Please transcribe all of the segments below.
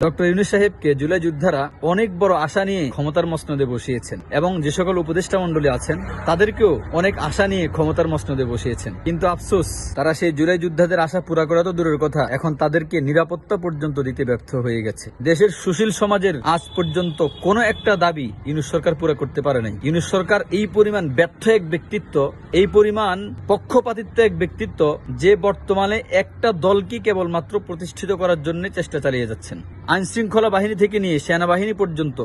Doctor Yunus সাহেবকে জুলাই যোদ্ধারা অনেক বড় আশা নিয়ে ক্ষমতার মসনদে বসিয়েছেন এবং যে সকল উপদেষ্টা মন্ডলী আছেন তাদেরকেও অনেক আশা নিয়ে ক্ষমতার মসনদে বসিয়েছেন। কিন্তু আফসোস, তারা সেই জুলাই যোদ্ধাদের আশা পুরা করা তো দূরের কথা, এখন তাদেরকে নিরাপত্তা পর্যন্ত দিতে ব্যর্থ হয়ে গেছে। দেশের সুশীল সমাজের আজ পর্যন্ত কোনো একটা দাবি ইউনূস সরকার পুরা করতে পারে নাই। ইউনূস সরকার এই পরিমাণ ব্যর্থ এক ব্যক্তিত্ব, এই পরিমাণ পক্ষপাতিত্ব এক ব্যক্তিত্ব, যে বর্তমানে একটা দলকে কেবলমাত্র প্রতিষ্ঠিত করার জন্য চেষ্টা চালিয়ে যাচ্ছেন। আইন শৃঙ্খলা বাহিনী থেকে নিয়ে সেনাবাহিনী পর্যন্ত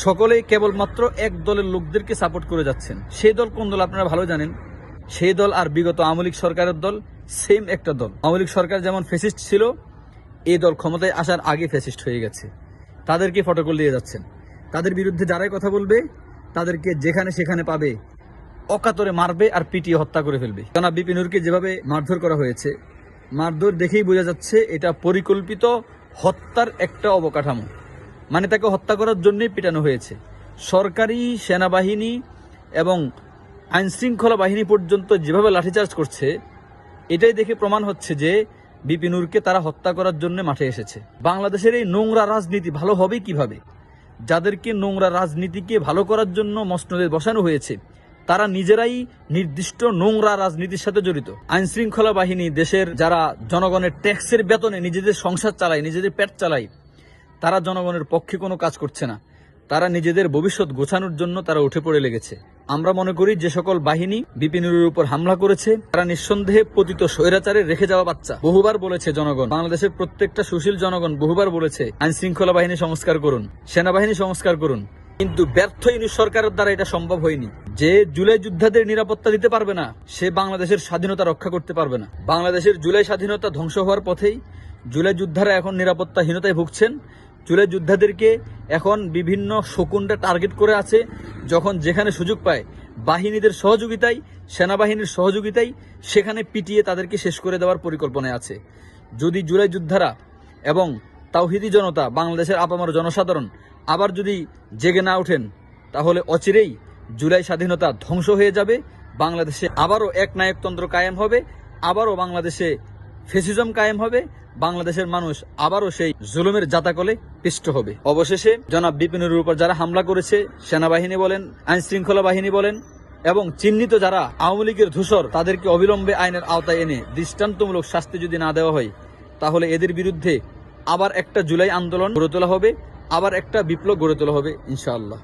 সকলেই কেবলমাত্র এক দলের লোকদেরকে সাপোর্ট করে যাচ্ছেন। সেই দল কোন দল আপনারা ভালো জানেন। সেই দল আর বিগত আওয়ামী লীগ সরকারের দল সেম একটা দল। আওয়ামী লীগ সরকার যেমন ফ্যাসিস্ট ছিল, এই দল ক্ষমতায় আসার আগে ফ্যাসিস্ট হয়ে গেছে। তাদেরকে ফটোকল দিয়ে যাচ্ছেন। তাদের বিরুদ্ধে যারাই কথা বলবে তাদেরকে যেখানে সেখানে পাবে অকাতরে মারবে আর পিটিয়ে হত্যা করে ফেলবে। জনাব বিপিন নুরকে যেভাবে মারধর করা হয়েছে, মারধর দেখেই বোঝা যাচ্ছে এটা পরিকল্পিত হত্যার একটা অবকাঠামো। মানে তাকে হত্যা করার জন্যই পিটানো হয়েছে। সরকারি সেনাবাহিনী এবং আইন শৃঙ্খলা বাহিনী পর্যন্ত যেভাবে লাঠিচার্জ করছে, এটাই দেখে প্রমাণ হচ্ছে যে বিপিন নুরকে তারা হত্যা করার জন্য মাঠে এসেছে। বাংলাদেশের এই নোংরা রাজনীতি ভালো হবে কিভাবে? যাদেরকে নোংরা রাজনীতিকে ভালো করার জন্য মসনদে বসানো হয়েছে, তারা নিজেরাই নির্দিষ্ট নোংরা রাজনীতির সাথে জড়িত। আইন শৃঙ্খলা বাহিনী দেশের যারা জনগণের ট্যাক্সের বেতনে নিজেদের সংসার চালায়, নিজেদের পেট চালায়, তারা জনগণের পক্ষে কোনো কাজ করছে না। তারা নিজেদের ভবিষ্যৎ গোছানোর জন্য তারা উঠে পড়ে লেগেছে। আমরা মনে করি যে সকল বাহিনী বিপিন নুরের উপর হামলা করেছে তারা নিঃসন্দেহে পতিত স্বৈরাচারে রেখে যাওয়া বাচ্চা। বহুবার বলেছে জনগণ, বাংলাদেশের প্রত্যেকটা সুশীল জনগণ বহুবার বলেছে আইন শৃঙ্খলা বাহিনী সংস্কার করুন, সেনাবাহিনী সংস্কার করুন। কিন্তু ব্যর্থ ইউনূস সরকারের দ্বারা এটা সম্ভব হয়নি। যে জুলাই যোদ্ধাদের নিরাপত্তা দিতে পারবে না, সে বাংলাদেশের স্বাধীনতা রক্ষা করতে পারবে না। বাংলাদেশের জুলাই স্বাধীনতা ধ্বংস হওয়ার পথেই। জুলাই যোদ্ধারা এখন নিরাপত্তাহীনতায় ভুগছেন। জুলাই যোদ্ধাদেরকে এখন বিভিন্ন শকুনরা টার্গেট করে আছে। যখন যেখানে সুযোগ পায় বাহিনীদের সহযোগিতায়, সেনাবাহিনীর সহযোগিতায় সেখানে পিটিয়ে তাদেরকে শেষ করে দেওয়ার পরিকল্পনায় আছে। যদি জুলাই যোদ্ধারা এবং তাওহিদি জনতা, বাংলাদেশের আপামর জনসাধারণ আবার যদি জেগে না ওঠেন, তাহলে অচিরেই জুলাই স্বাধীনতা ধ্বংস হয়ে যাবে। বাংলাদেশে আবারও এক নায়কতন্ত্র কায়েম হবে, আবারও বাংলাদেশে ফ্যাসিজম কায়েম হবে, বাংলাদেশের মানুষ আবারও সেই জুলুমের জাতাকলে পিষ্ট হবে। অবশেষে জনাব বিপিনের উপর যারা হামলা করেছে, সেনাবাহিনী বলেন, আইন শৃঙ্খলা বাহিনী বলেন, এবং চিহ্নিত যারা আওয়ামী লীগের ধূসর, তাদেরকে অবিলম্বে আইনের আওতায় এনে দৃষ্টান্তমূলক শাস্তি যদি না দেওয়া হয়, তাহলে এদের বিরুদ্ধে আবার একটা জুলাই আন্দোলন গড়ে তোলা হবে, আবার একটা বিপ্লব গড়ে তোলা হবে ইনশাআল্লাহ।